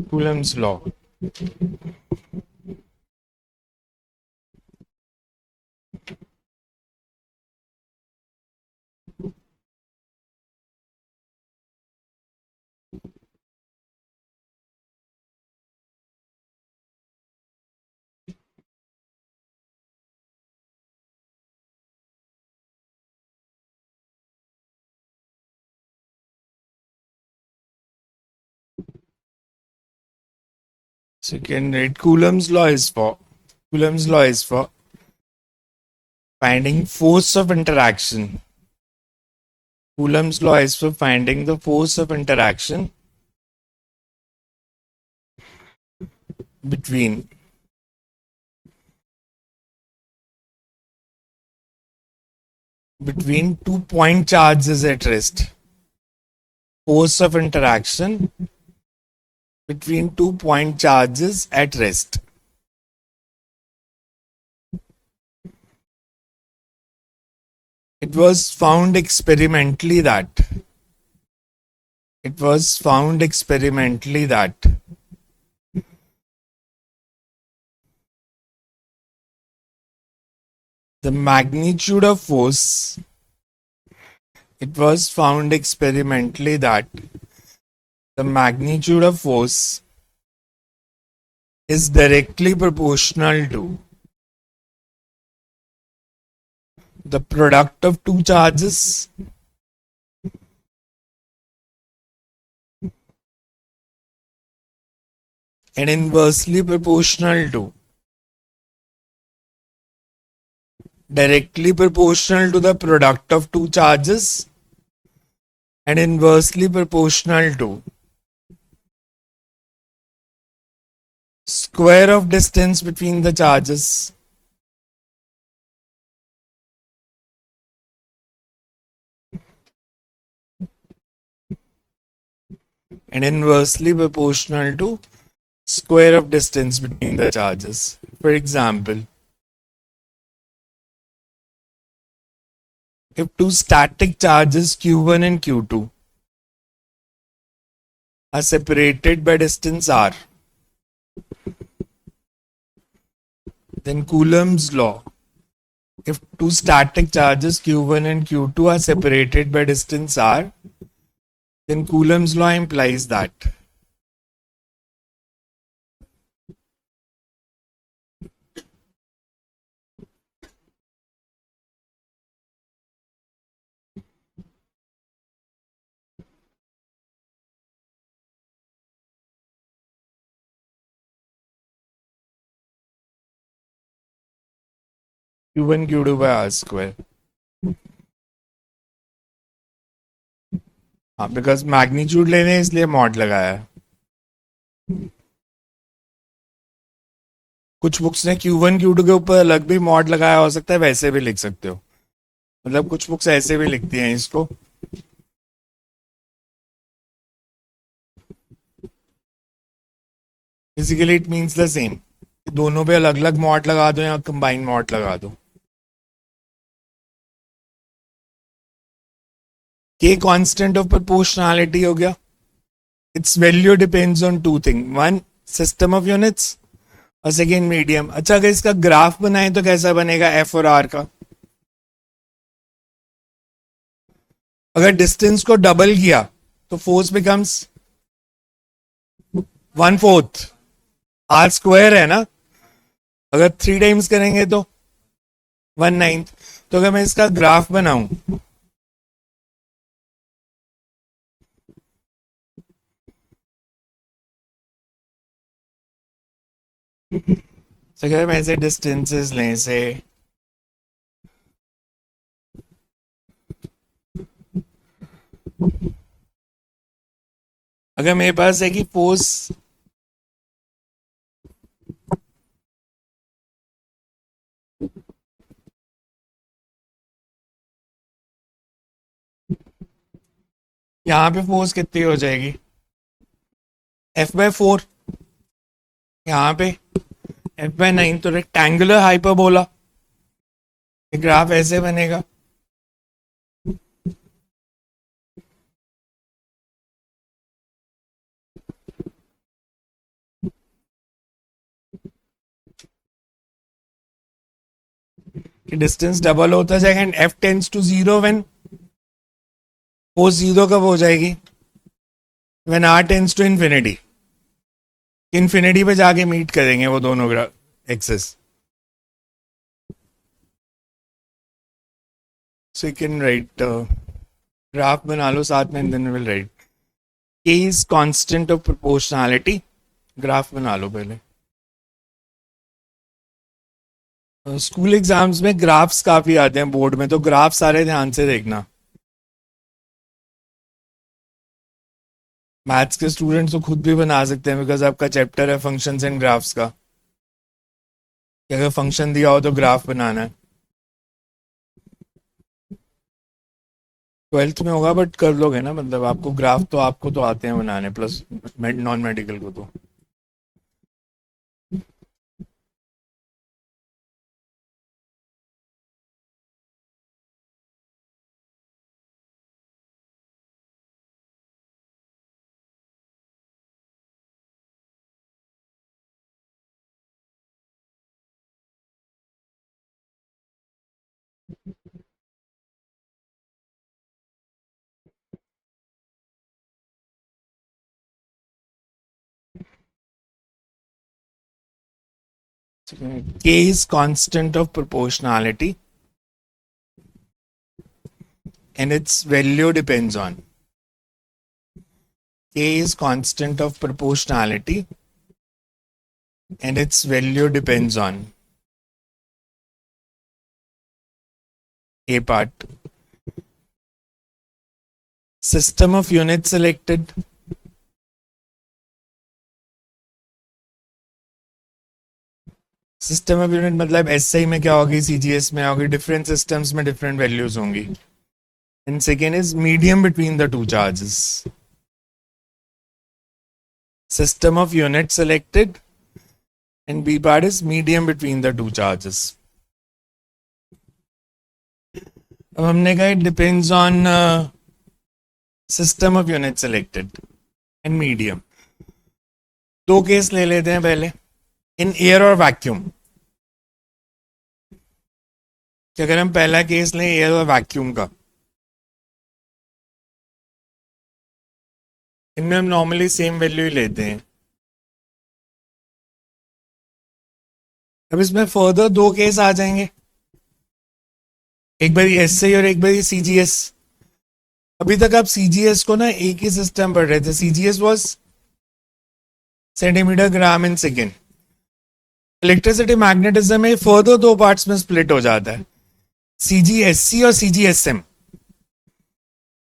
Coulomb's law. So you can write Coulomb's law is for finding force of interaction. Coulomb's law is for finding the force of interaction between two point charges at rest. Force of interaction between 2 point charges at rest. It was found experimentally that the magnitude of force is directly proportional to the product of two charges and inversely proportional to the product of two charges and inversely proportional to square of distance between the charges and inversely proportional to square of distance between the charges. For example, if two static charges q1 and q2 are separated by distance r, then Coulomb's law. If two static charges q1 and q2 are separated by distance r, then Coulomb's law implies that q1 q2 by r square. हाँ, because magnitude लेने इसलिए mod लगाया है. कुछ books ने Q1 Q2 के ऊपर अलग भी मॉड लगाया, हो सकता है वैसे भी लिख सकते हो. मतलब कुछ बुक्स ऐसे भी लिखती हैं इसको. Basically it means the same. दोनों पे अलग अलग मॉड लगा दो या कंबाइन मॉड लगा दो. K constant of proportionality हो गया. Its value depends on two things. One, system of units और सेकेंड मीडियम. अच्छा, अगर इसका ग्राफ बनाए तो कैसा बनेगा एफ और आर का? अगर डिस्टेंस को डबल किया तो फोर्स बिकम्स 1/4 आर स्क्वायर है ना. अगर 3 टाइम्स करेंगे तो 1/9. तो अगर मैं इसका ग्राफ बनाऊं तो अगर मैं ऐसे डिस्टेंसेस लें से अगर मेरे पास है कि फोर्स यहाँ पे फोर्स कितनी हो जाएगी? F/4. यहाँ पे F/9. तो रेक्टेंगुलर हाइपरबोला ग्राफ ऐसे बनेगा. कि डिस्टेंस डबल होता जाएगा and F tends to zero when वो जीरो कब हो जाएगी, when R tends to infinity. Infinity पे जाके मीट करेंगे वो दोनों axes. So you can write graph बना लो साथ में, then will write K is constant of proportionality. Graph बना लो पहले। स्कूल एग्जाम्स में ग्राफ्स काफी आते हैं बोर्ड में, तो ग्राफ सारे ध्यान से देखना। मैथ्स के स्टूडेंट्स तो खुद भी बना सकते हैं बिकॉज आपका चैप्टर है फंक्शंस एंड ग्राफ्स का, कि अगर फंक्शन दिया हो तो ग्राफ बनाना है। 12th में होगा बट कर लोगे ना, मतलब आपको ग्राफ तो आपको तो आते हैं बनाने, प्लस नॉन मेडिकल को तो। K is constant of proportionality and its value depends on. K is constant of proportionality and its value depends on. A part. System of units selected. System of unit मतलब SI में क्या होगी, CGS में होगी, different systems में different values होंगी। And second is medium between the two charges. System of unit selected and B part is medium between the two charges. अब हमने कहा it depends on system of unit selected and medium. दो case ले लेते हैं पहले, in air और vacuum. कि अगर हम पहला केस लें एयर और वैक्यूम का, इनमें हम नॉर्मली सेम वैल्यू ही लेते हैं। अब इसमें फर्दर दो केस आ जाएंगे, एक बारी एसआई और एक बारी सीजीएस। अभी तक आप सीजीएस को ना एक ही सिस्टम पढ़ रहे थे, CGS was centimetre gram in second. Electricity magnetism में फर्दर दो पार्ट्स में स्प्लिट हो जाता है, सीजीएससी और सीजीएसएम।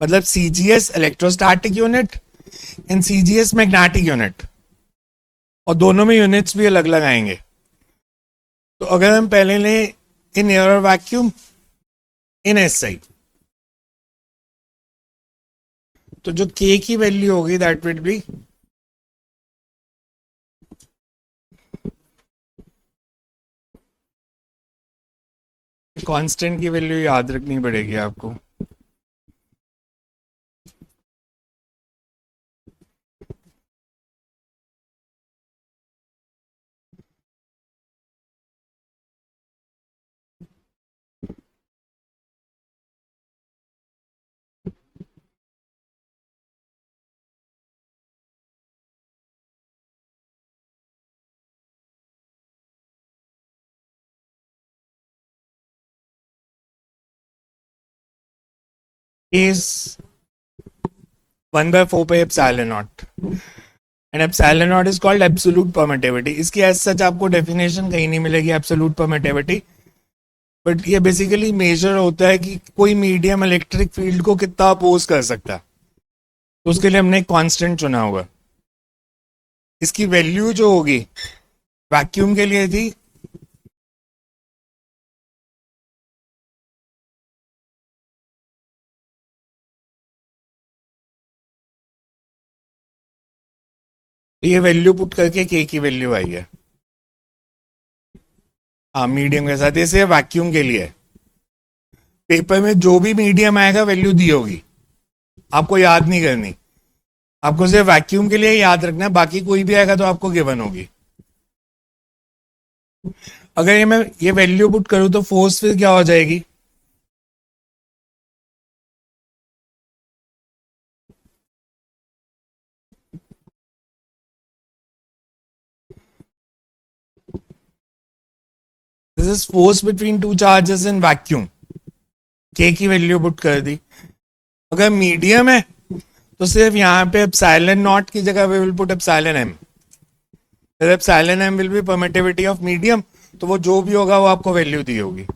मतलब CGS electrostatic unit and CGS magnetic unit, और दोनों में यूनिट्स भी अलग अलग आएंगे। तो अगर हम पहले लें इन एयर और वैक्यूम, इन एसआई, तो जो के की वैल्यू होगी दैट विल बी कांस्टेंट की वैल्यू याद रखनी पड़ेगी आपको। is 1/4 by epsilon naught and epsilon naught is called absolute permittivity। इसकी as such आपको डेफिनेशन कहीं नहीं मिलेगी absolute permittivity, बट ये बेसिकली मेजर होता है कि कोई मीडियम इलेक्ट्रिक फील्ड को कितना अपोज कर सकता है, तो उसके लिए हमने एक कांस्टेंट चुना हुआ। इसकी वैल्यू जो होगी वैक्यूम के लिए थी ये वैल्यू पुट करके के की वैल्यू आई है। हाँ मीडियम के साथ, जैसे वैक्यूम के लिए पेपर में जो भी मीडियम आएगा वैल्यू दी होगी, आपको याद नहीं करनी, आपको सिर्फ वैक्यूम के लिए याद रखना है, बाकी कोई भी आएगा तो आपको गिवन होगी। अगर ये मैं ये वैल्यू पुट करूं तो फोर्स फिर क्या हो जाएगी? This is force between two charges in vacuum. के की वैल्यू पुट कर दी। अगर मीडियम है तो सिर्फ यहाँ पे एप्सिलॉन नॉट की जगह we will put epsilon M. Epsilon M will be permittivity of medium, तो वो जो भी होगा वो आपको वैल्यू दी होगी।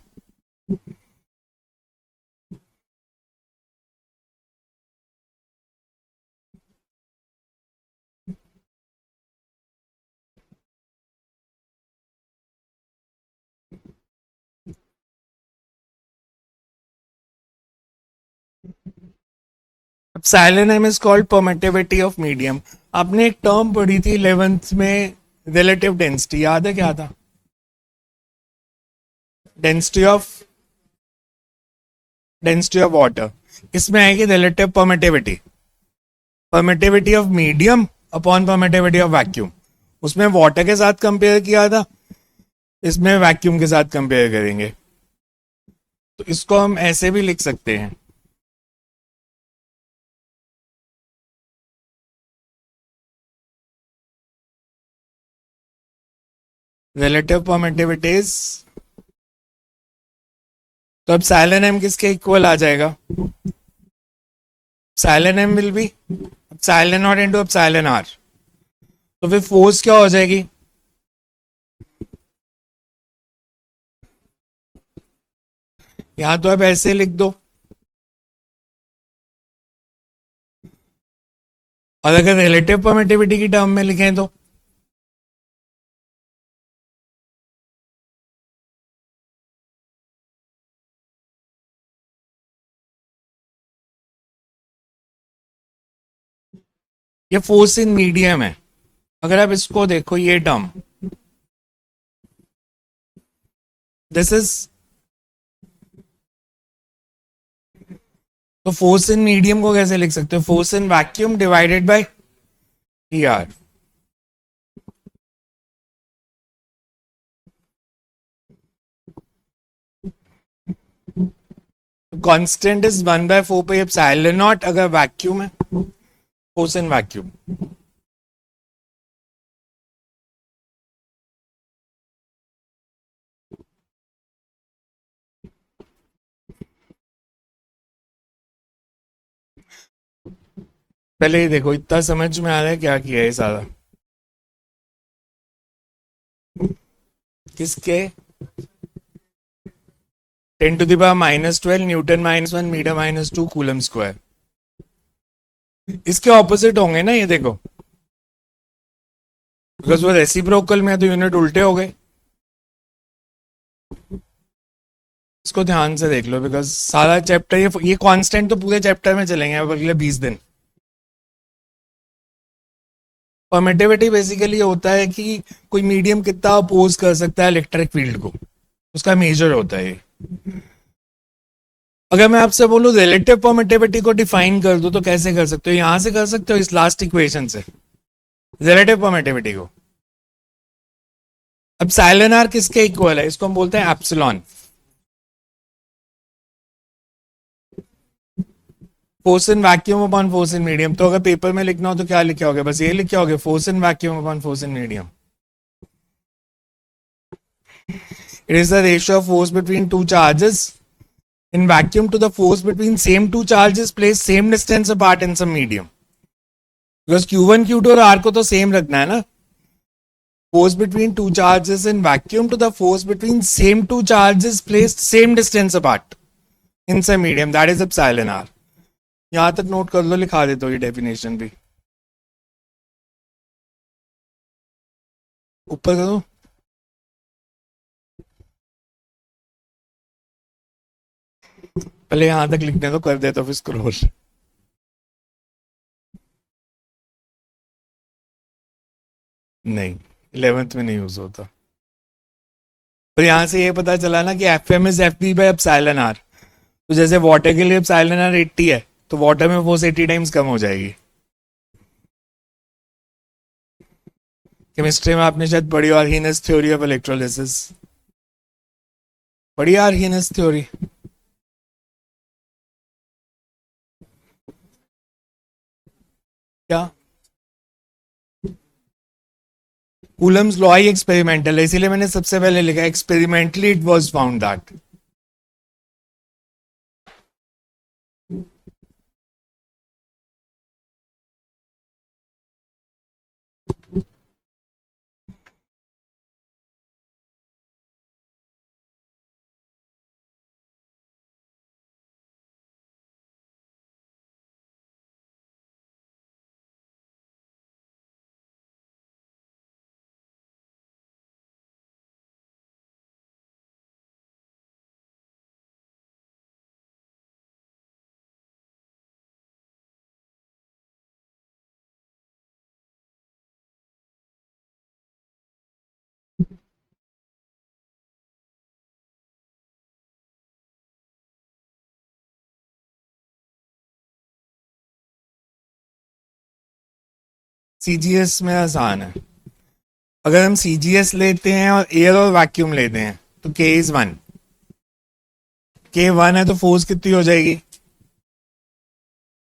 Epsilon M is called permittivity of medium. आपने एक टर्म पढ़ी थी 11th में, रिलेटिव डेंसिटी, याद है क्या था? Density of water. इसमें आएगी relative permittivity, permittivity of medium upon permittivity of vacuum. उसमें वाटर के साथ कंपेयर किया था, इसमें वैक्यूम के साथ कंपेयर करेंगे। तो इसको हम ऐसे भी लिख सकते हैं, रिलेटिव परमिटिविटीज। तो अब एप्सिलॉन एम किसके इक्वल आ जाएगा? Epsilon M will be epsilon naught into epsilon R. तो फिर फोर्स क्या हो जाएगी? यहां तो अब ऐसे लिख दो, और अगर रिलेटिव परमिटिविटी की टर्म में लिखें तो ये फोर्स इन मीडियम है। अगर आप इसको देखो, ये टर्म, दिस इज, तो फोर्स इन मीडियम को कैसे लिख सकते हो? Force in vacuum divided by E R. Constant is 1/4 pi epsilon not अगर वैक्यूम है, फोर्स इन वैक्यूम। पहले ये देखो, इतना समझ में आ रहा है क्या किया है सारा? किसके? 10⁻⁻12 न्यूटन -1 मीटर -2 कूलम स्क्वायर। इसके ऑपोजिट होंगे ना ये देखो, बिकॉज वो रेसिप्रोकल में है तो यूनिट उल्टे हो गए। इसको ध्यान से देख लो, बिकॉज सारा चैप्टर ये कांस्टेंट तो पूरे चैप्टर में चलेंगे अब अगले 20 दिन। परमिटिविटी बेसिकली होता है कि कोई मीडियम कितना अपोज कर सकता है इलेक्ट्रिक फील्ड को, उसका मेजर होता है ये। अगर मैं आपसे बोलूं रिलेटिव परमिटिविटी को डिफाइन कर दो तो कैसे कर सकते हो? यहां से कर सकते हो, इस लास्ट इक्वेशन से, रिलेटिव परमिटिविटी को। अब एप्सिलॉन आर किसके इक्वल है? इसको हम बोलते हैं epsilon. Force in vacuum upon force in medium. तो अगर पेपर में लिखना हो तो क्या लिखे होगे? बस ये लिखे होगे, force in vacuum upon force in medium. It is the ratio of force between two charges in vacuum to the force between same two charges placed same distance apart in some medium. Because Q1, Q2 और R को तो same रखना है ना। Force between two charges in vacuum to the force between same two charges placed same distance apart in some medium, that is epsilon R. यहां तक note कर लो, लिखा देता हूँ ये डेफिनेशन भी ऊपर करो। पहले यहां तक लिखने तो कर देता फिर स्क्रॉल। नहीं, 11th में नहीं यूज होता। तो यहां से ये पता चला ना कि F M is F B by epsilon R. तो जैसे वाटर के लिए एप्सिलॉन आर 80 है, तो वाटर में फोर्स 80 टाइम्स कम हो जाएगी। केमिस्ट्री में आपने शायद पढ़ी, आर्हीनस थ्योरी ऑफ इलेक्ट्रोलिसिस। बढ़िया आर्हीनेस थ्योरी। क्या? कूलम्स लॉ ही एक्सपेरिमेंटल है, इसीलिए मैंने सबसे पहले लिखा experimentally it was found that. CGS में आसान है। अगर हम सीजीएस लेते हैं और एयर और वैक्यूम लेते हैं तो के इज वन। के वन है तो फोर्स कितनी हो जाएगी?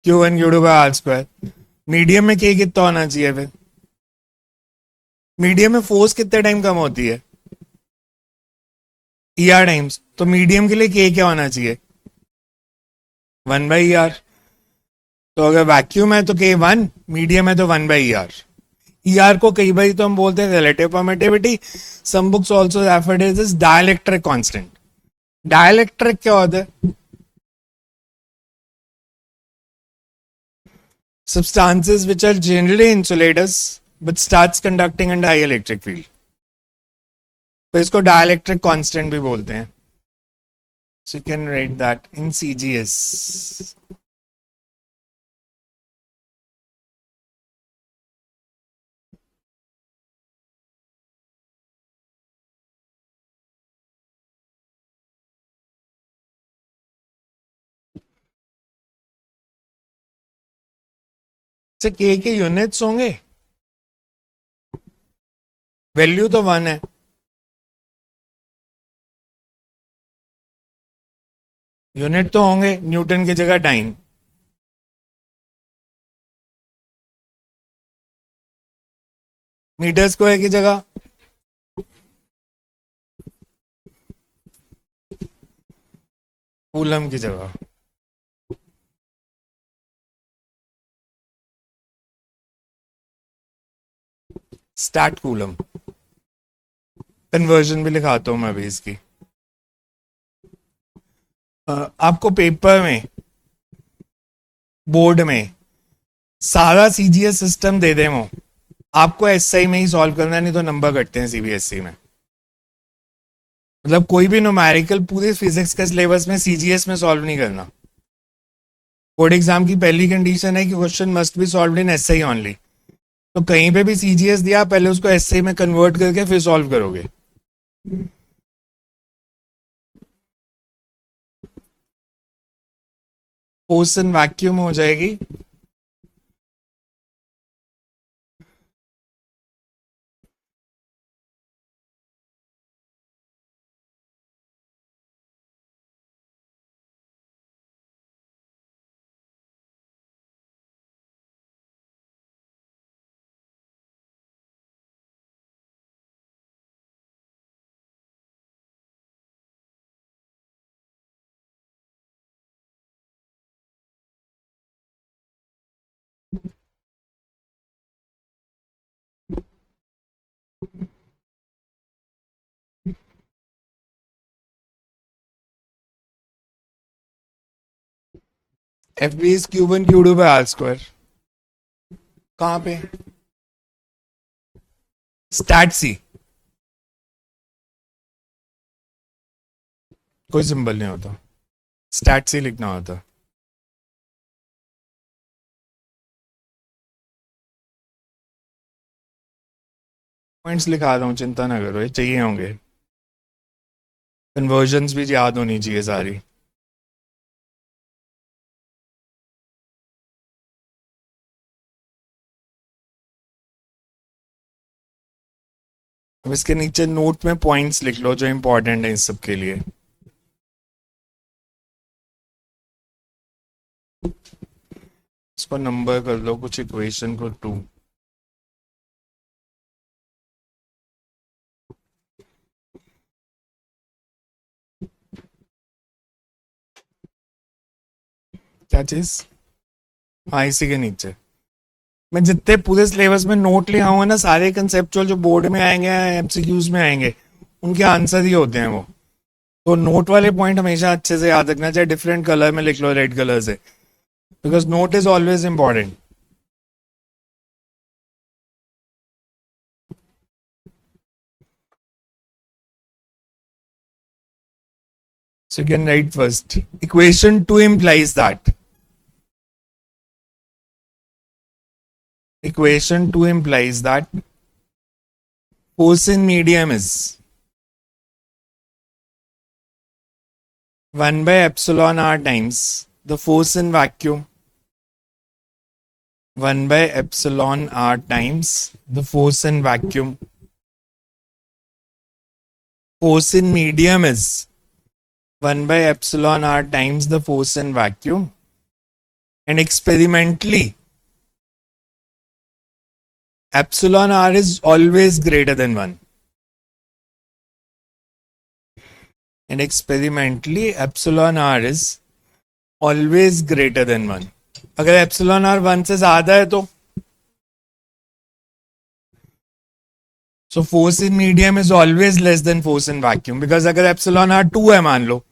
Q one Q two by R square. Medium में के कितना होना चाहिए फिर? मीडियम में फोर्स कितने टाइम कम होती है? E R times. तो मीडियम के लिए के क्या होना चाहिए? One by R. तो अगर वैक्यूम है तो के वन, मीडियम है तो one by R. E R को कई बार तो हम बोलते हैं relative permittivity. Some books also refer it as dielectric constant. Dielectric क्या होता है? Substances which are generally insulators but starts conducting under high electric field, तो इसको डाइलेक्ट्रिक कांस्टेंट भी बोलते हैं। So you can write that in CGS. से के यूनिट्स होंगे, वैल्यू तो वन है। यूनिट तो होंगे, न्यूटन की जगह टाइम। मीटर स्क्वायर की जगह कूलम की जगह। Stat coulomb. कन्वर्जन भी लिखाता हूं मैं अभी इसकी। आपको पेपर में, बोर्ड में सारा सीजीएस सिस्टम दे दे वो, आपको एसआई में ही सॉल्व करना है, नहीं तो नंबर कटते हैं सीबीएसई में। मतलब कोई भी न्यूमेरिकल पूरे फिजिक्स के सिलेबस में सीजीएस में सॉल्व नहीं करना। बोर्ड एग्जाम की पहली कंडीशन है कि question must be solved in SI only. तो कहीं पे भी सीजीएस दिया, पहले उसको एसआई में कन्वर्ट करके फिर सॉल्व करोगे। फोर्स इन वैक्यूम हो जाएगी F B is Q one Q two by R square. कहां पे? Stat C. कोई सिंबल नहीं होता, स्टैट सी लिखना होता। पॉइंट्स लिखा रहा हूँ, चिंता ना करो, ये चाहिए होंगे। कन्वर्जन्स भी याद होनी चाहिए सारी। अब इसके नीचे नोट में पॉइंट्स लिख लो जो इंपॉर्टेंट है इस सब के लिए। इसको नंबर कर लो कुछ इक्वेशन को 2. क्या चीज? हाँ, इसी के नीचे मैं जितने पूरे सिलेबस में नोट ले आऊंगा ना, सारे कंसेप्चुअल जो बोर्ड में आएंगे, एमसीक्यूज में आएंगे, उनके आंसर ही होते हैं वो. तो नोट वाले पॉइंट हमेशा अच्छे से याद रखना, चाहे डिफरेंट कलर में लिख लो, रेड कलर से, because note is always important. So you can write first. Equation 2 implies that. Equation 2 implies that force in medium is 1 by epsilon r times the force in vacuum. 1 by epsilon r times the force in vacuum. Force in medium is 1 by epsilon r times the force in vacuum. And experimentally, epsilon r is always greater than 1. And experimentally, epsilon r is always greater than 1. अगर epsilon r 1 से ज्यादा है तो so force in medium is always less than force in vacuum, because अगर epsilon r 2 है मान लो,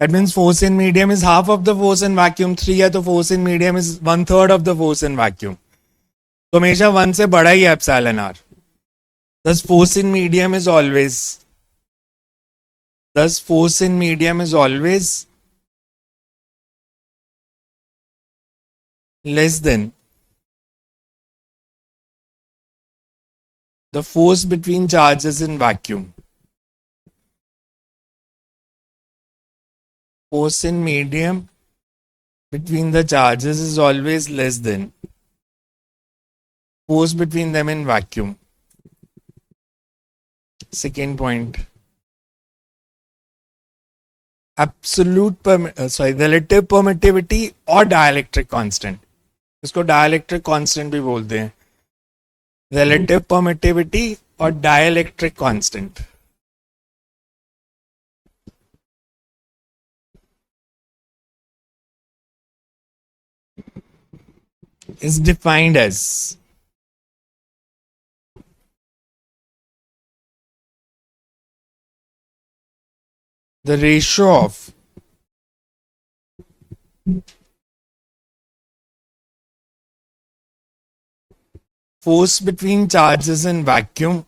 that means force in medium is half of the force in vacuum. 3 है तो force in medium is 1/3 of the force in vacuum. तो हमेशा 1 से बड़ा ही है epsilon r. Thus force in medium is always less than the force between charges in vacuum. Force in medium between the charges is always less than force between them in vacuum. Second point. Relative permittivity or dielectric constant. इसको dielectric constant भी बोलते हैं. Relative permittivity or dielectric constant is defined as the ratio of force between charges in vacuum,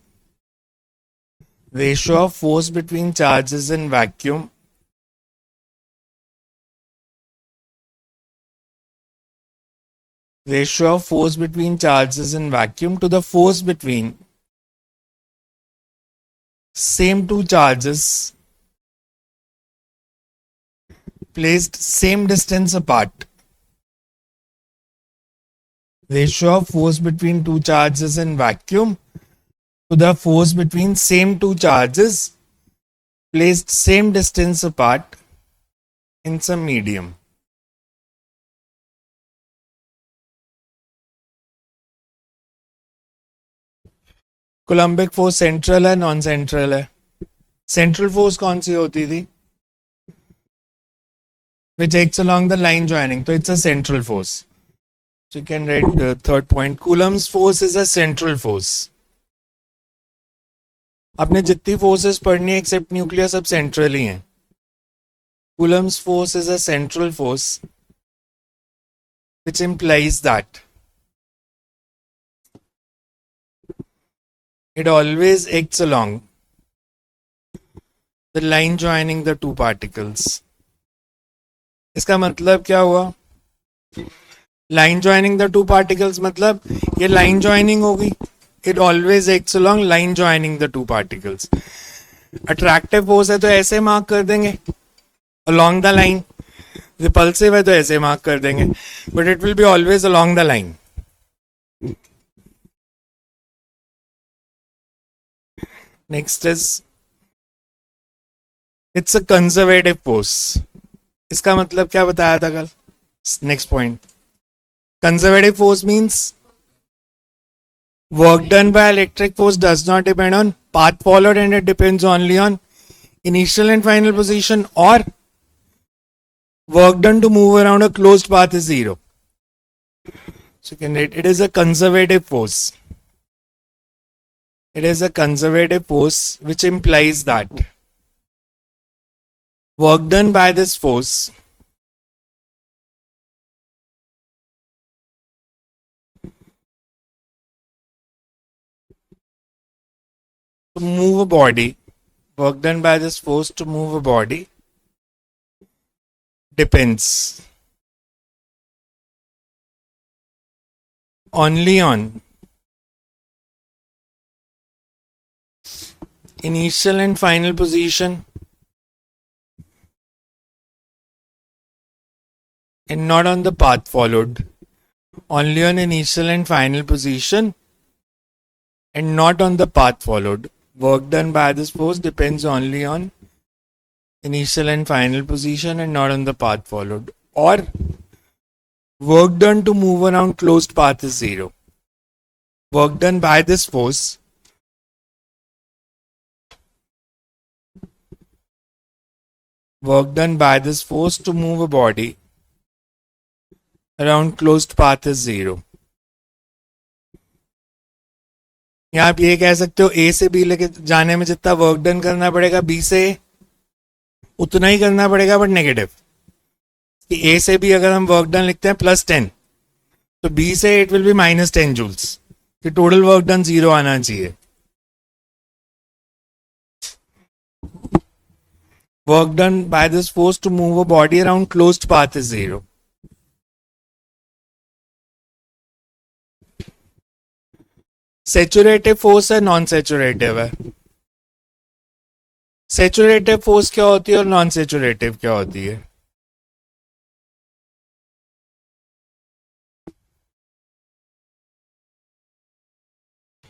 ratio of force between charges in vacuum ratio of force between charges in vacuum to the force between same two charges placed same distance apart. Ratio of force between two charges in vacuum to the force between same two charges placed same distance apart in some medium. Coulombic force central है, non central है? Central force कौन सी होती थी? Which acts along the line joining, so it's a central force. So you can write the third point. Coulomb's force is a central force. आपने जितनी forces पढ़नी है accept nuclear सब central ही हैं. Coulomb's force is a central force, which implies that it always acts along the line joining the two particles. इसका मतलब क्या हुआ? Line joining the two particles मतलब ये लाइन ज्वाइनिंग होगी. It always acts along line joining the two particles. Attractive force है तो ऐसे मार्क कर देंगे अलोंग द लाइन. रिपल्सिव है तो ऐसे मार्क कर देंगे, but it will be always along the line. Next is it's a conservative force. इसका मतलब क्या बताया था कल? Next point. Conservative force means work done by electric force does not depend on path followed and it depends only on initial and final position, or work done to move around a closed path is zero. So you can write it is a conservative force. It is a conservative force, which implies that work done by this force to move a body, work done by this force to move a body depends only on initial and final position and not on the path followed. Only on initial and final position and not on the path followed. Work done by this force depends only on initial and final position and not on the path followed. Or work done to move around closed path is zero. Work done by this force to move a body around closed path is zero. यहाँ आप ये कह सकते हो ए से B लेके जाने में जितना वर्क डन करना पड़ेगा बी से उतना ही करना पड़ेगा, बट नेगेटिव. कि ए से बी अगर हम वर्क डन लिखते हैं +10 तो बी से इट विल बी -10 जूल्स. कि टोटल वर्क डन 0 आना चाहिए. Work done by this force to move a body around closed path is 0. सैचुरेटिव फोर्स है, नॉन सैचुरेटिव है. सैचुरेटिव फोर्स क्या होती है और नॉन सैचुरेटिव क्या होती है?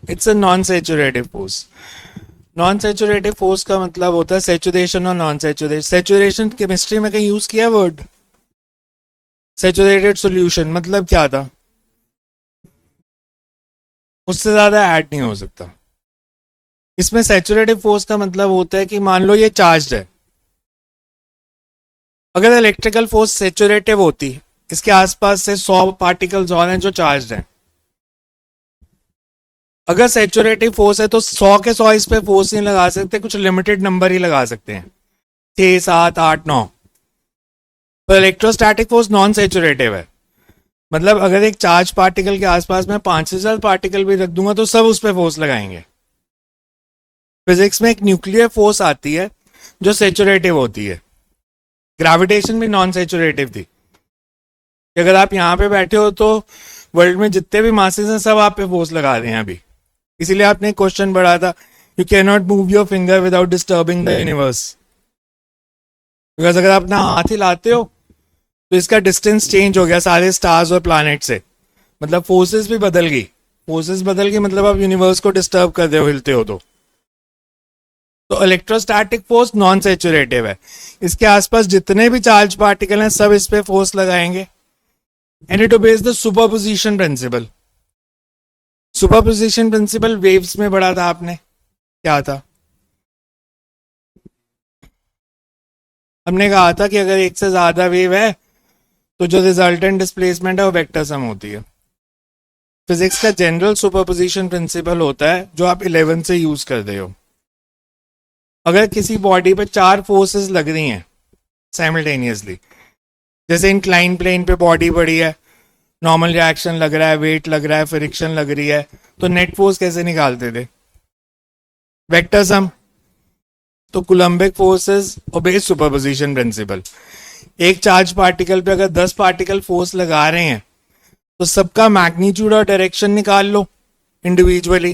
इट्स अ नॉन सैचुरेटिव फोर्स. नॉन सैचुरेटिव फोर्स का मतलब होता है सैचुरेशन और नॉन सैचुरेशन. सैचुरेशन केमिस्ट्री में कहीं यूज किया वर्ड? सैचुरेटेड सॉल्यूशन मतलब क्या था? उससे ज्यादा ऐड नहीं हो सकता. इसमें सैचुरेटिव फोर्स का मतलब होता है कि मान लो ये चार्ज्ड है. अगर इलेक्ट्रिकल फोर्स सैचुरेटिव होती, इसके आसपास से 100 पार्टिकल्स और हैं जो चार्ज्ड हैं. अगर सैचुरेटिव फोर्स है तो 100 के 100 इस पे फोर्स नहीं लगा सकते, कुछ लिमिटेड नंबर ही लगा सकते हैं, 6, 7, 8, 9. तो इलेक्ट्रोस्टैटिक फोर्स नॉन सैचुरेटिव है. मतलब अगर एक चार्ज पार्टिकल के आसपास में 5 से ज्यादा पार्टिकल भी रख दूंगा तो सब उस पर फोर्स लगाएंगे. फिजिक्स में एक न्यूक्लियर फोर्स आती है जो सैचुरेटिव होती है. ग्रेविटेशन भी नॉन सैचुरेटिव थी. अगर आप यहाँ पे बैठे हो तो वर्ल्ड में जितने भी मासेस हैं सब आप पे फोर्स लगा रहे हैं अभी. इसीलिए आपने क्वेश्चन पढ़ा था, you can not move your finger without disturbing the universe. Because अगर आप अपना हाथ हिलाते हो तो इसका डिस्टेंस चेंज हो गया सारे स्टार्स और प्लैनेट से. मतलब फोर्सेस भी बदल गई. फोर्सेस बदल गई मतलब आप यूनिवर्स को डिस्टर्ब कर रहे हो हिलते हो तो. इलेक्ट्रोस्टैटिक फोर्स नॉन सैचुरेटिव है. इसके आसपास जितने भी चार्ज पार्टिकल हैं सब इस पे फोर्स लगाएंगे. And it obeys the superposition principle. Superposition principle waves में पढ़ा था आपने, क्या था? हमने कहा था कि अगर एक से ज्यादा वेव है तो जो रिजल्टेंट डिस्प्लेसमेंट है वो वेक्टर सम होती है. फिजिक्स का जनरल सुपरपोजिशन प्रिंसिपल होता है जो आप 11 से यूज करते हो. अगर किसी बॉडी पे 4 फोर्सेस लग रही हैं साइमल्टेनियसली, जैसे इंक्लाइन प्लेन पे बॉडी पड़ी है, नॉर्मल रिएक्शन लग रहा है, वेट लग रहा है, फ्रिक्शन लग रही है, तो नेट फोर्स कैसे निकालते थे? Vector sum. तो कूलम्बिक फोर्सेस ओबे सुपरपोजिशन प्रिंसिपल. एक चार्ज पार्टिकल पे अगर 10 पार्टिकल फोर्स लगा रहे हैं तो सबका मैग्नीट्यूड और डायरेक्शन निकाल लो इंडिविजुअली,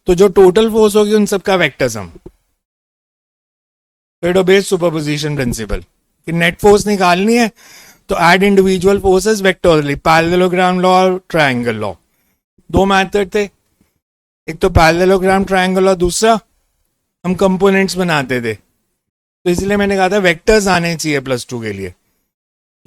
तो जो टोटल फोर्स होगी उन सबका vector sum. It obeys superposition principle. कि नेट फोर्स निकालनी है तो add individual forces vectorially. Parallelogram law और ट्रायंगल लॉ, 2 मेथड थे. एक तो पैरेललोग्राम ट्रायंगल लॉ, दूसरा हम कंपोनेंट्स बनाते थे. तो इसलिए मैंने कहा था वेक्टर्स आने चाहिए +2 के लिए.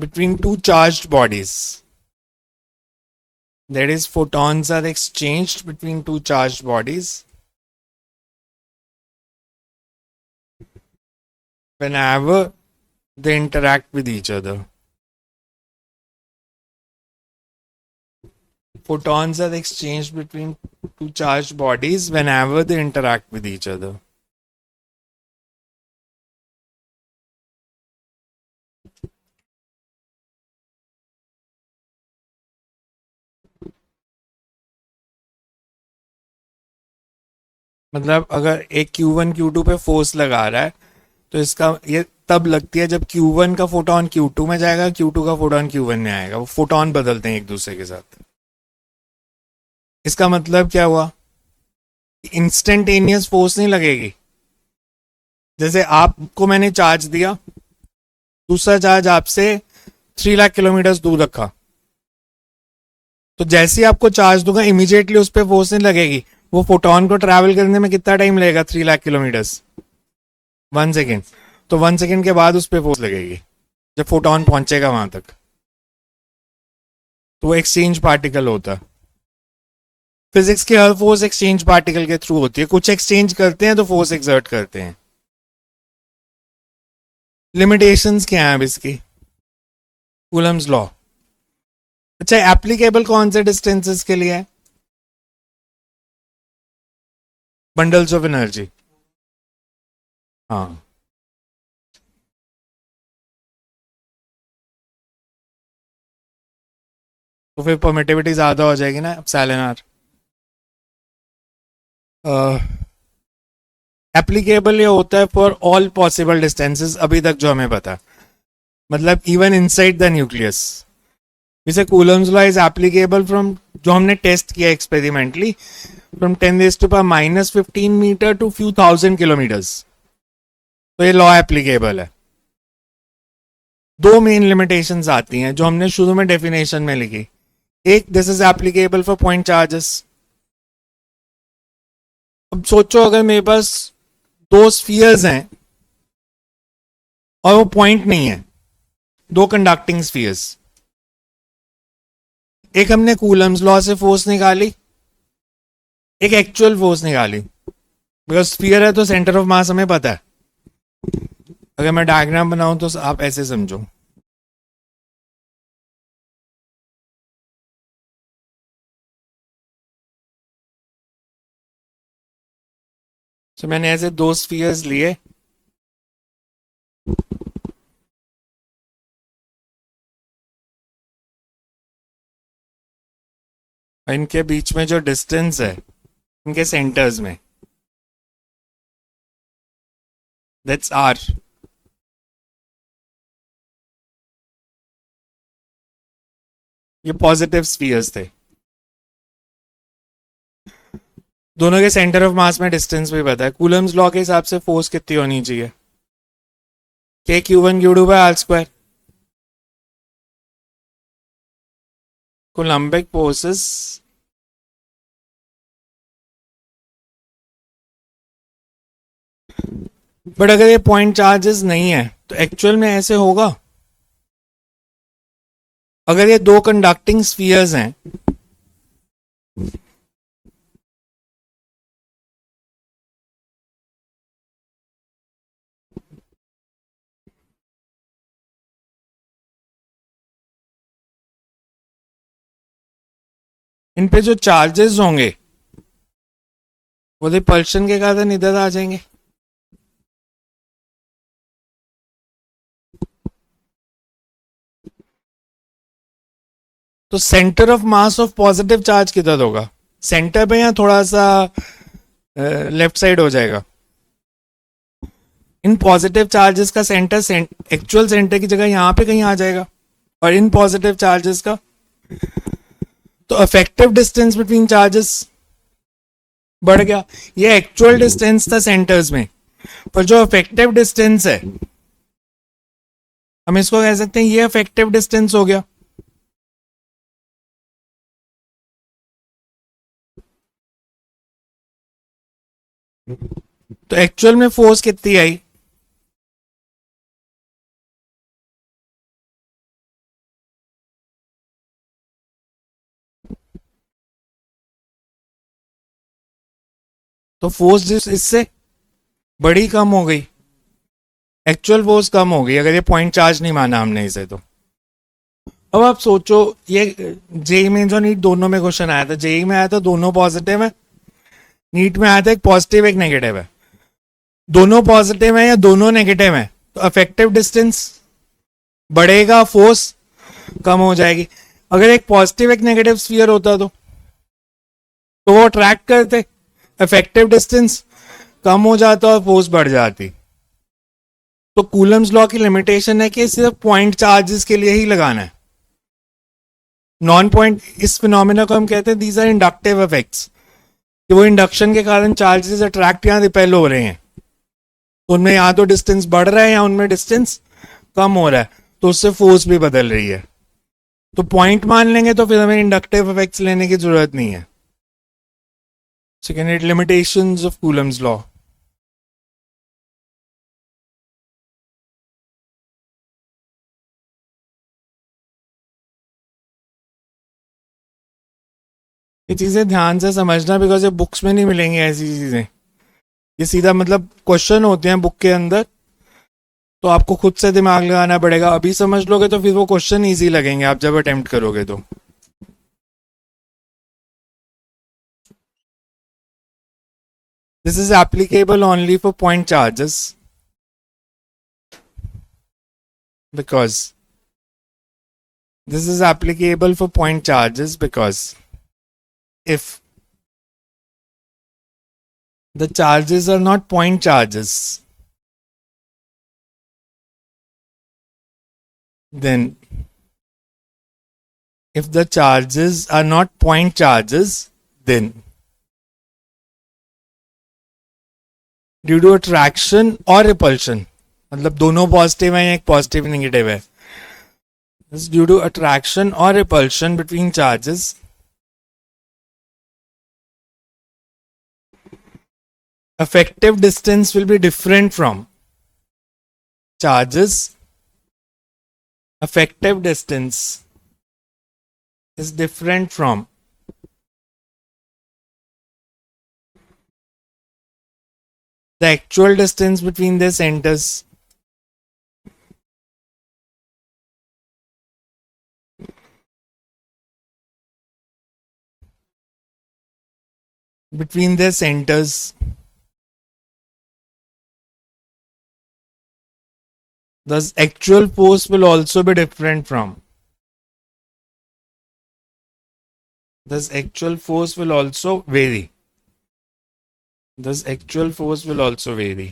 between two charged bodies. That is, photons are exchanged between two charged bodies whenever they interact with each other. Photons are exchanged between two charged bodies whenever they interact with each other. मतलब अगर एक Q1 Q2 पे force लगा रहा है तो इसका ये तब लगती है जब Q1 का फोटोन Q2 में जाएगा, Q2 का फोटोन Q1 में आएगा. वो फोटोन बदलते हैं एक दूसरे के साथ. इसका मतलब क्या हुआ? इंस्टेंटेनियस फोर्स नहीं लगेगी. जैसे आपको मैंने चार्ज दिया, दूसरा चार्ज आपसे 3 लाख किलोमीटर दूर रखा, तो जैसे ही आपको चार्ज दूंगा इमीडिएटली उस पर फोर्स नहीं लगेगी. वो फोटोन को ट्रैवल करने में कितना टाइम लगेगा? 3 लाख किलोमीटर्स, 1 सेकेंड. तो 1 सेकेंड के बाद उस पर फोर्स लगेगी जब फोटोन पहुंचेगा वहां तक. तो वो एक्सचेंज पार्टिकल होता है. फिजिक्स की हर फोर्स एक्सचेंज पार्टिकल के थ्रू होती है. कुछ एक्सचेंज करते हैं तो फोर्स एक्सर्ट करते हैं. लिमिटेशंस क्या है अब इसकी? Coulomb's law. अच्छा, एप्लीकेबल कौन से डिस्टेंसेस के लिए है? Bundles of energy. हाँ, तो फिर परमिटिविटी ज्यादा हो जाएगी ना एप्सिलॉन आर. एप्लीकेबल ये होता है फॉर ऑल पॉसिबल डिस्टेंसेस अभी तक जो हमें पता. मतलब इवन इनसाइड द न्यूक्लियस. जैसे Coulomb's law is applicable from, जो हमने टेस्ट किया experimentally, from 10⁻⁻15 metre to few thousand kilometres. तो ये लॉ एप्लीकेबल है. दो मेन लिमिटेशंस आती हैं जो हमने शुरू में डेफिनेशन में लिखी. एक, this is applicable for point charges. अब सोचो अगर मेरे पास दो स्फीयर्स हैं और वो पॉइंट नहीं है, दो कंडक्टिंग स्फीयर्स. एक हमने कूलम्स लॉ से फोर्स निकाली, एक एक्चुअल फोर्स निकाली. बिकॉज स्फीयर है तो सेंटर ऑफ मास हमें पता है. अगर मैं डायग्राम बनाऊं तो आप ऐसे समझो. तो मैंने ऐसे दो स्फीयर्स लिए, इनके बीच में जो डिस्टेंस है इनके सेंटर्स में, दैट्स आर. ये पॉजिटिव स्फीयर्स थे. दोनों के सेंटर ऑफ मास में डिस्टेंस भी पता है. कूलम्स लॉ के हिसाब से फोर्स कितनी होनी चाहिए? K Q1 Q2 by R square. Coulombic forces but अगर ये पॉइंट चार्जेस नहीं है तो एक्चुअल में ऐसे होगा. अगर ये दो कंडक्टिंग स्फीयर्स हैं, इन पे जो चार्जेस होंगे वो रिपल्शन के कारण इधर आ जाएंगे. तो centre of mass of positive charge किधर होगा? सेंटर पे या थोड़ा सा लेफ्ट साइड हो जाएगा? इन पॉजिटिव चार्जेस का सेंटर एक्चुअल सेंटर की जगह यहां पे कहीं आ जाएगा, और इन पॉजिटिव चार्जेस का, तो इफेक्टिव डिस्टेंस बिटवीन चार्जेस बढ़ गया. ये एक्चुअल डिस्टेंस था सेंटर्स में, पर जो इफेक्टिव डिस्टेंस है हम इसको कह सकते हैं ये इफेक्टिव डिस्टेंस हो गया. तो एक्चुअल में फोर्स कितनी आई? तो फोर्स इससे बड़ी कम हो गई, एक्चुअल फोर्स कम हो गई अगर ये पॉइंट चार्ज नहीं माना हमने इसे तो। अब आप सोचो, ये जेई में जो नीट दोनों में क्वेश्चन आया था, जेई में आया था दोनों पॉजिटिव है, नीट में आया था एक पॉजिटिव एक नेगेटिव है। दोनों पॉजिटिव है या दोनों नेगेटिव है तो अफेक्टिव डिस्टेंस बढ़ेगा, फोर्स कम हो जाएगी। अगर एक पॉजिटिव एक नेगेटिव स्फीयर होता तो वो अट्रैक्ट करते, इफेक्टिव डिस्टेंस कम हो जाता और फोर्स बढ़ जाती। तो कूलम्स लॉ की लिमिटेशन है कि सिर्फ पॉइंट चार्जेस के लिए ही लगाना है। नॉन पॉइंट, इस फिनोमेना को हम कहते हैं दीज आर इंडक्टिव इफेक्ट्स, कि वो इंडक्शन के कारण चार्जेस अट्रैक्ट या रिपेल हो रहे हैं, तो उनमें या तो डिस्टेंस बढ़ रहा है या उनमें डिस्टेंस कम हो रहा है, तो उससे फोर्स भी बदल रही है। तो पॉइंट मान लेंगे तो फिर हमें इंडक्टिव इफेक्ट्स लेने की जरूरत नहीं है। Second, limitations of Coulomb's law. ये चीजें ध्यान से समझना, बिकॉज ये बुक्स में नहीं मिलेंगी ऐसी चीजें। ये सीधा मतलब क्वेश्चन होते हैं बुक के अंदर, तो आपको खुद से दिमाग लगाना पड़ेगा। अभी समझ लोगे तो फिर वो क्वेश्चन इजी लगेंगे आप जब अटेम्प्ट करोगे तो। This is applicable only for point charges because this is applicable for point charges because if the charges are not point charges, then if the charges are not point charges, then due to attraction और repulsion, मतलब दोनों positive है, एक positive negative है, due to attraction और repulsion between charges, effective distance will be different from charges. Effective distance is different from the actual distance between their centers. Between their centers. Thus, actual force will also be different from. Thus, actual force will also vary. Thus, actual force will also vary.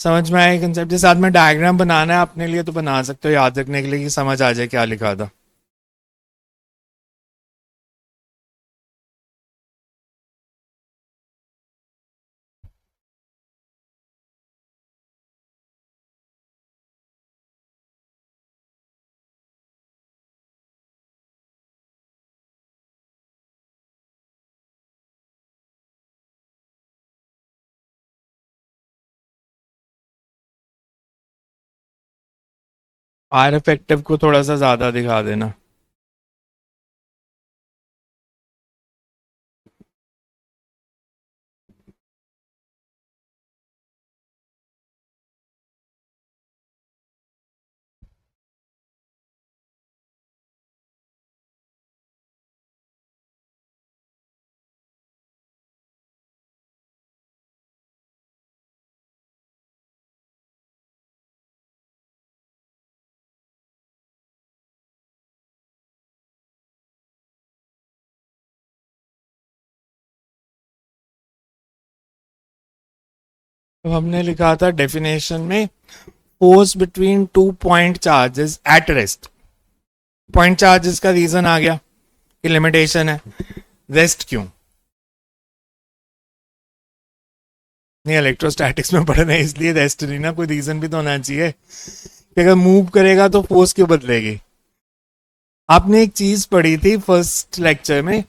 समझ में आया concept? के साथ में diagram बनाना है अपने लिए तो बना सकते हो याद रखने के लिए कि समझ आ जाए क्या लिखा था। आर इफेक्टिव को थोड़ा सा ज्यादा दिखा देना। तो हमने लिखा था डेफिनेशन में force between two point charges at rest. Point charges का रीजन आ गया कि लिमिटेशन है, रेस्ट क्यों नहीं? इलेक्ट्रोस्टैटिक्स में पढ़ना है इसलिए रेस्ट नहीं ना, कोई रीजन भी तो होना चाहिए कि अगर मूव करेगा तो फोर्स क्यों बदलेगी। आपने एक चीज पढ़ी थी फर्स्ट लेक्चर में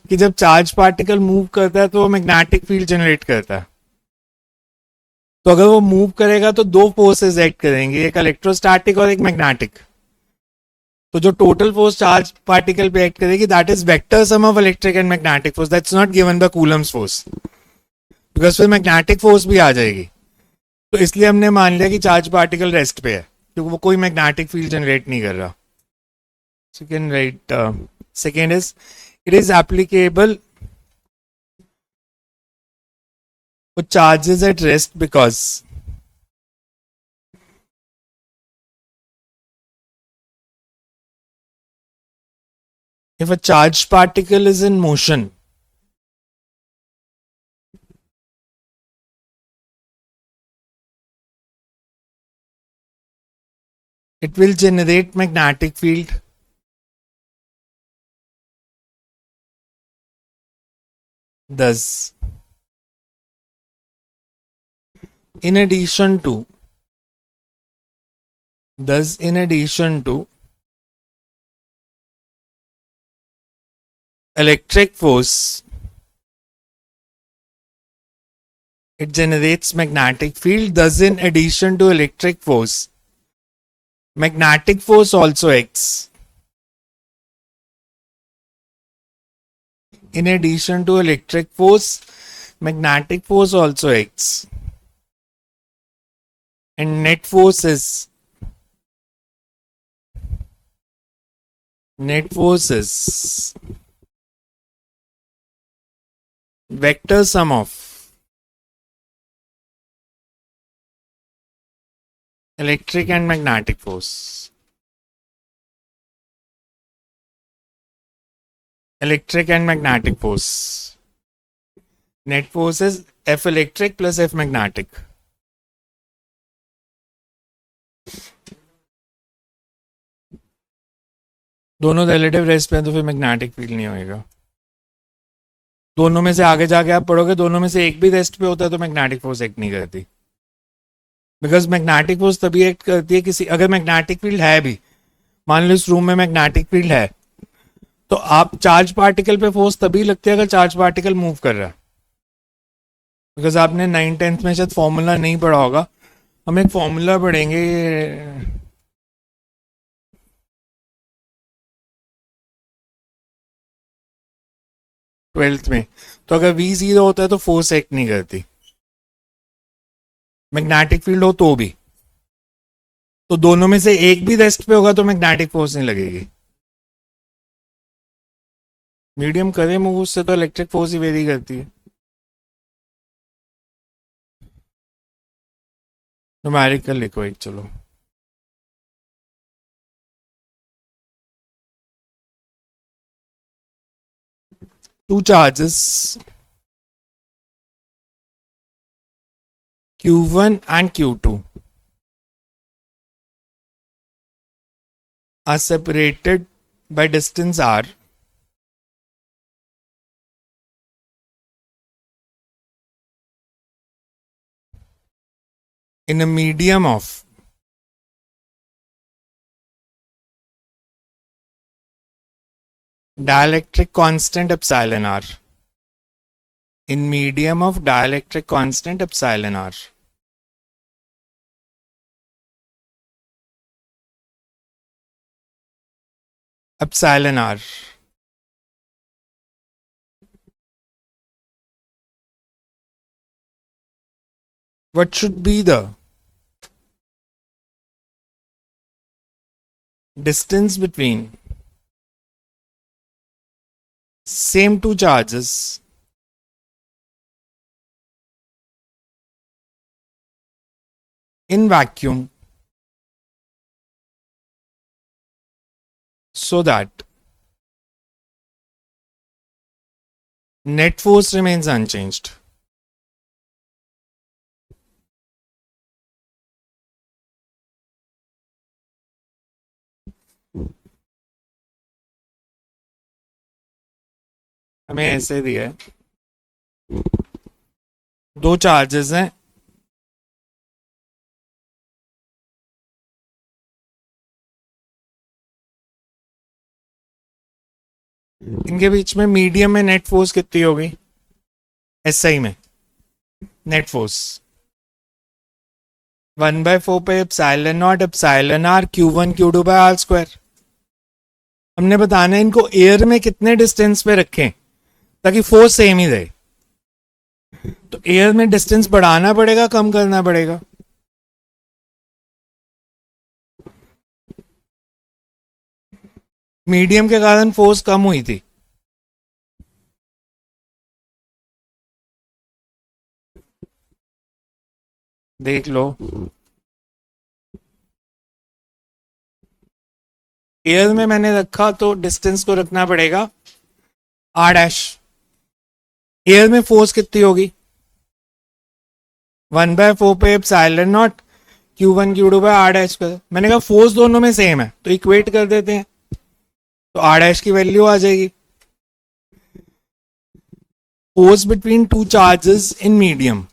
कि जब चार्ज पार्टिकल मूव करता है तो वो मैग्नेटिक फील्ड जनरेट करता है। तो अगर वो मूव करेगा तो दो फोर्सेस एक्ट करेंगे, एक इलेक्ट्रोस्टैटिक और एक मैग्नेटिक। तो जो टोटल फोर्स चार्ज पार्टिकल पे एक्ट करेगी that is vector sum of electric and magnetic force, that's not given by Coulomb's force. Because फिर मैग्नेटिक फोर्स भी आ जाएगी. तो इसलिए हमने मान लिया कि चार्ज पार्टिकल रेस्ट पे है क्योंकि वो कोई मैग्नेटिक फील्ड जनरेट नहीं कर रहा. Second right. Second is it is applicable for charges at rest because if a charged particle is in motion, it will generate magnetic field. Thus, in addition to electric force, it generates magnetic field. Thus, in addition to electric force, magnetic force also acts. In addition to electric force, magnetic force also acts. And net force is vector sum of electric and magnetic force. Electric and magnetic force. Net force is F electric plus F magnetic. दोनों relative rest पे हैं तो फिर magnetic field नहीं होएगा. दोनों में से आगे जाके आप पढ़ोगे दोनों में से एक भी रेस्ट पे होता है तो मैग्नेटिक फोर्स एक्ट नहीं करती. बिकॉज मैग्नेटिक फोर्स तभी एक्ट करती है किसी अगर मैग्नेटिक फील्ड है भी, मान लो इस रूम में मैग्नेटिक फील्ड है तो आप चार्ज पार्टिकल पे फोर्स तभी लगती है अगर चार्ज पार्टिकल मूव कर रहा है. बिकॉज आपने 9th-10th में शायद फॉर्मूला नहीं पढ़ा होगा. हम एक फॉर्मूला पढ़ेंगे 12th में. तो अगर V 0 होता है तो फोर्स एक्ट नहीं करती, मैग्नेटिक फील्ड हो तो भी. तो दोनों में से एक भी रेस्ट पे होगा तो मैग्नेटिक फोर्स नहीं लगेगी. मीडियम करे मूव उससे तो इलेक्ट्रिक फोर्स ही वेरी करती है. न्यूमेरिकल लिखो एक. चलो two charges Q1 and Q2 are separated by distance r in a medium of dielectric constant epsilon r. In medium of dielectric constant epsilon r. Epsilon r. What should be the distance between same two charges in vacuum so that net force remains unchanged? हमें ऐसे दिया है दो charges हैं इनके बीच में medium में net force कितनी होगी एसआई में net force 1/4 pi epsilon naught epsilon R Q1 Q2 by R square. हमने बताना है इनको एयर में कितने डिस्टेंस पे रखें ताकि फोर्स सेम ही रहे. तो एयर में डिस्टेंस बढ़ाना पड़ेगा, कम करना पड़ेगा? मीडियम के कारण फोर्स कम हुई थी। देख लो, एयर में मैंने रखा तो डिस्टेंस को रखना पड़ेगा आर डैश। एयर में फोर्स कितनी होगी? 1/4 pi epsilon naught Q1 Q2 by R dash कर। मैंने कहा फोर्स दोनों में सेम है तो इक्वेट कर देते हैं, तो आर डैश की वैल्यू आ जाएगी। Force between two charges in medium,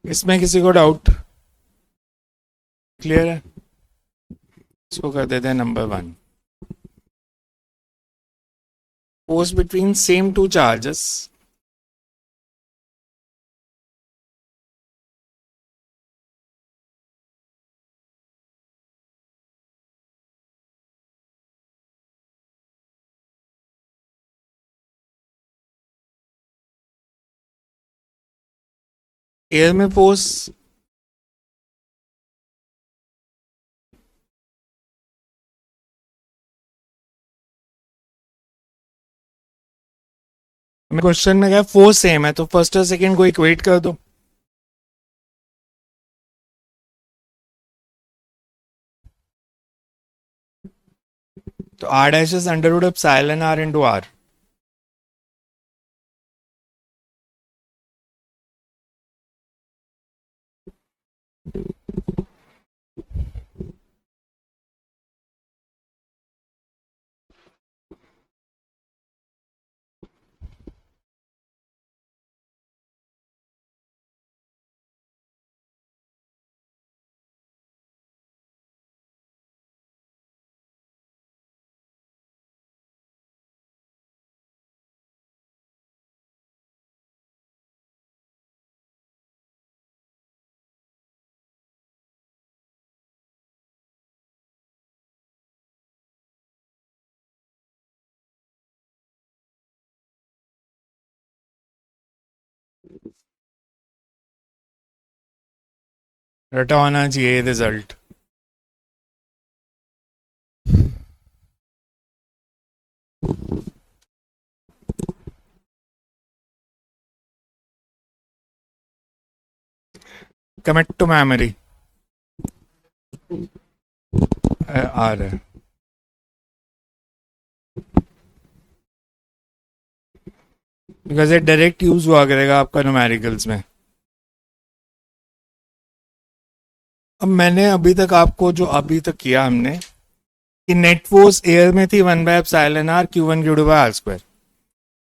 इसमें किसी को डाउट? क्लियर है? इसको कर देते हैं number 1। Force between same two charges air में फोर्स में क्वेश्चन में क्या फोर्स सेम है तो फर्स्ट और सेकंड को इक्वेट कर दो। तो R dash is under root epsilon R into R. रटा होना चाहिए रिजल्ट। कमिट टू मेमोरी आ रहा है। बिकॉज ये डायरेक्ट यूज हुआ करेगा आपका न्यूमेरिकल्स में। अब मैंने अभी तक आपको जो अभी तक किया हमने कि नेट फोर्स एयर में थी 1/εr Q1 Q2 by r²।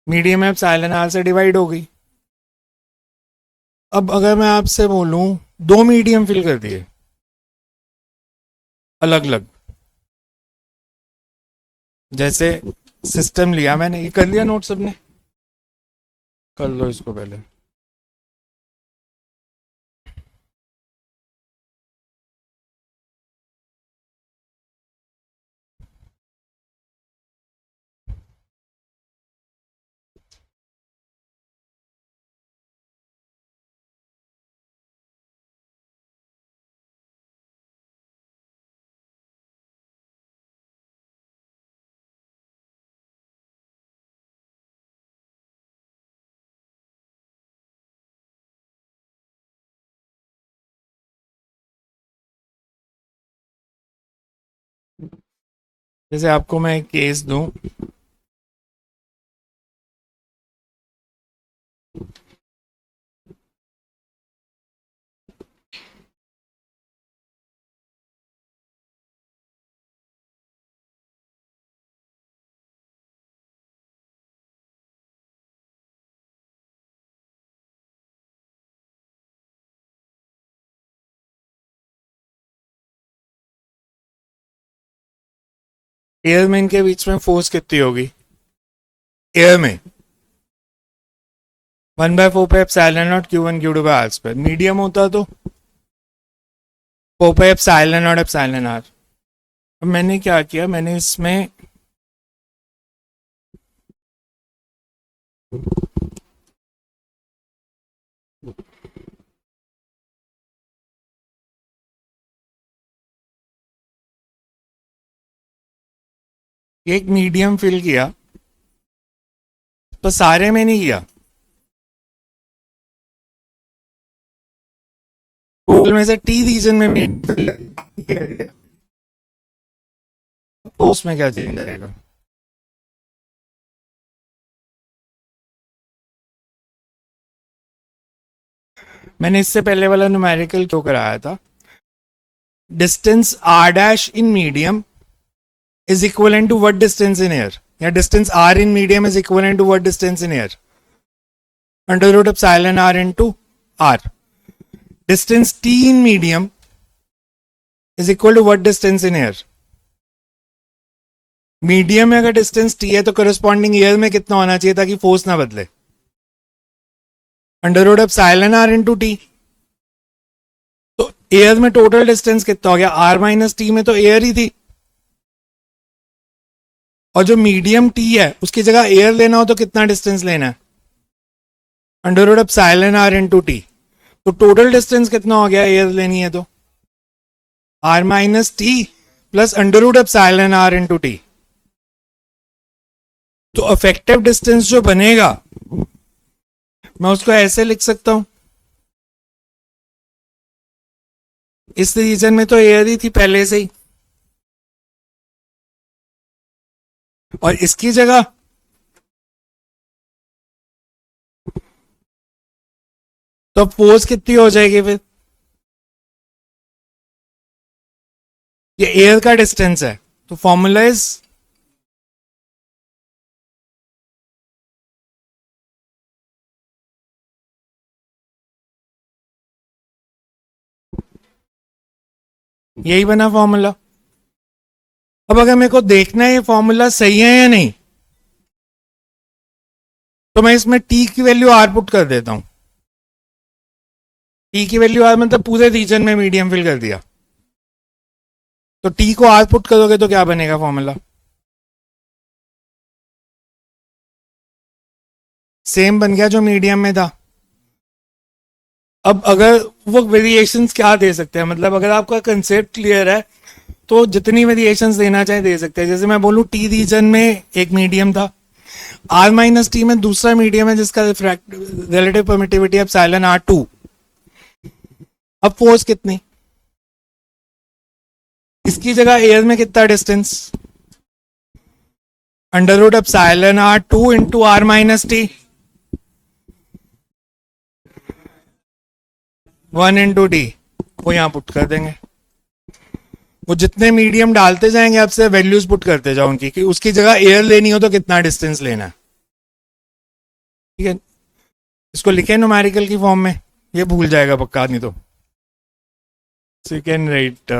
मीडियम में एप्सिलॉन आर से डिवाइड हो गई। अब अगर मैं आपसे बोलूं दो मीडियम फिल कर दिए अलग अलग, जैसे सिस्टम लिया मैंने, ये कर लिया नोट सबने? कर लो इसको पहले। जैसे आपको मैं एक केस दूं, एयर में इनके बीच में फोर्स कितनी होगी एयर में 1/4 pi epsilon naught Q1 Q2 by R square medium होता तो 4 पे एप्सिलॉन नॉट एप्सिलॉन आर। अब मैंने क्या किया मैंने इसमें एक मीडियम फिल किया तो सारे में नहीं किया पोल में से टी रीजन में उसमें क्या चेंज आएगा मैंने इससे पहले वाला न्यूमेरिकल क्यों कराया था distance r dash in medium is equivalent to what distance in air या distance r in medium is equivalent to what distance in air under root epsilon r into r distance t in medium is equal to what distance in air medium में अगर distance T है तो corresponding air में कितना होना चाहिए ताकि force ना बदले under root epsilon R into T तो एयर में टोटल डिस्टेंस कितना हो गया आर माइनस टी में तो एयर ही थी और जो मीडियम टी है उसकी जगह एयर लेना हो तो कितना डिस्टेंस लेना है under root epsilon R into T तो टोटल डिस्टेंस कितना हो गया एयर लेनी है तो R minus T plus under root epsilon R into T तो इफेक्टिव डिस्टेंस जो बनेगा मैं उसको ऐसे लिख सकता हूं इस रीजन में तो एयर ही थी पहले से ही और इसकी जगह तो फोर्स कितनी हो जाएगी फिर ये एयर का डिस्टेंस है तो फॉर्मूला इज यही बना फॉर्मूला। अब अगर मेरे को देखना है ये फॉर्मूला सही है या नहीं तो मैं इसमें टी की वैल्यू आर पुट कर देता हूं टी की वैल्यू आर मतलब पूरे रीजन में मीडियम फिल कर दिया तो टी को आर पुट करोगे तो क्या बनेगा फॉर्मूला सेम बन गया जो मीडियम में था। अब अगर वो वेरिएशंस क्या दे सकते हैं मतलब अगर आपका कंसेप्ट क्लियर है तो जितनी वेरिएशंस देना चाहे दे सकते हैं जैसे मैं बोलूं टी रीजन में एक मीडियम था आर माइनस टी में दूसरा मीडियम है जिसका relative permittivity epsilon R two अब फोर्स कितनी इसकी जगह एयर में कितना distance under root epsilon R two into R minus T 1 into T वो यहां पुट कर देंगे वो जितने मीडियम डालते जाएंगे आपसे वैल्यूज पुट करते जाओ उनकी कि उसकी जगह एयर लेनी हो तो कितना डिस्टेंस लेना है ठीक है इसको लिखे न्यूमेरिकल की फॉर्म में ये भूल जाएगा पक्का नहीं तो यू कैन राइट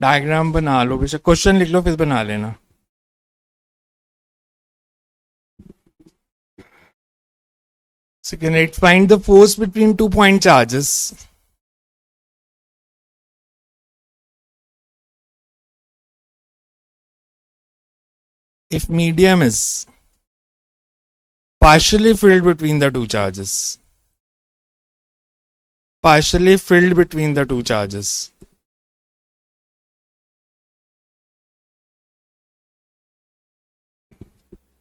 डायग्राम बना लो बेशक क्वेश्चन लिख लो फिर बना लेना Second, right, find the force between 2 point charges. If medium is partially filled between the two charges. Partially filled between the two charges.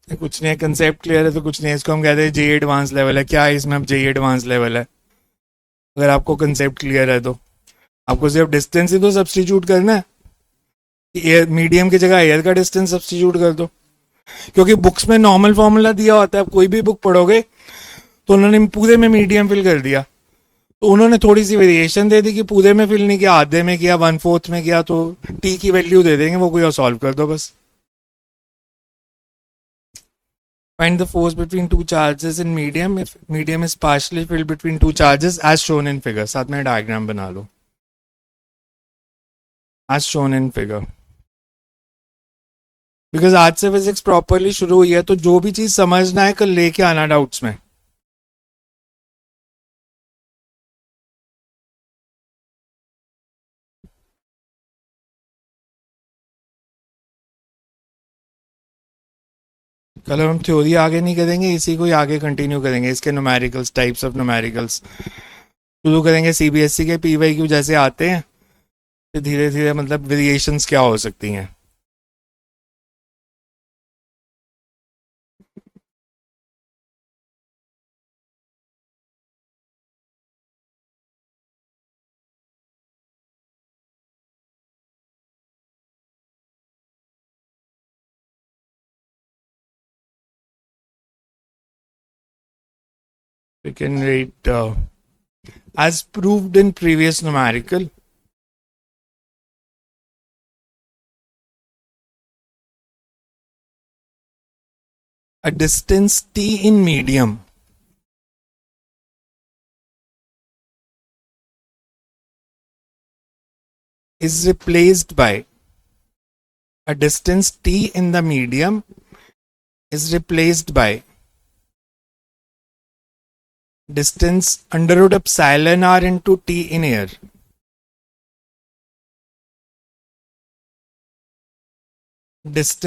कुछ नहीं है कंसेप्ट क्लियर है तो कुछ नहीं है इसको हम कहते हैं जे एडवांस लेवल है क्या है इसमें अब जे एडवांस लेवल है अगर आपको कंसेप्ट क्लियर है तो आपको सिर्फ डिस्टेंस ही तो सब्स्टिट्यूट करना है एयर मीडियम की जगह एयर का डिस्टेंस सब्स्टिट्यूट कर दो क्योंकि बुक्स में नॉर्मल फॉर्मूला दिया होता है आप कोई भी बुक पढ़ोगे तो उन्होंने पूरे में मीडियम फिल कर दिया तो उन्होंने थोड़ी सी वेरिएशन दे दी कि पूरे में फिल नहीं किया आधे में किया 1/4 में किया तो टी की वैल्यू दे देंगे वो कोई और सॉल्व कर दो बस Find the force between two charges in medium if medium is partially filled between two charges as shown in figure. साथ में डायग्राम बना लो as shown in figure. Because आज से फिजिक्स प्रॉपरली शुरू हुई है, तो जो भी चीज समझना है कल लेके आना डाउट्स में. कल हम थ्योरी आगे नहीं करेंगे, इसी को ही आगे कंटिन्यू करेंगे. इसके न्यूमेरिकल्स, टाइप्स ऑफ न्यूमेरिकल्स शुरू करेंगे. सीबीएसई के पीवाईक्यू जैसे आते हैं, फिर धीरे धीरे मतलब वेरिएशंस क्या हो सकती हैं. We can rate as proved in previous numerical. A distance t in medium is replaced by a distance t in the medium is replaced by distance under root epsilon r into t in air. Distance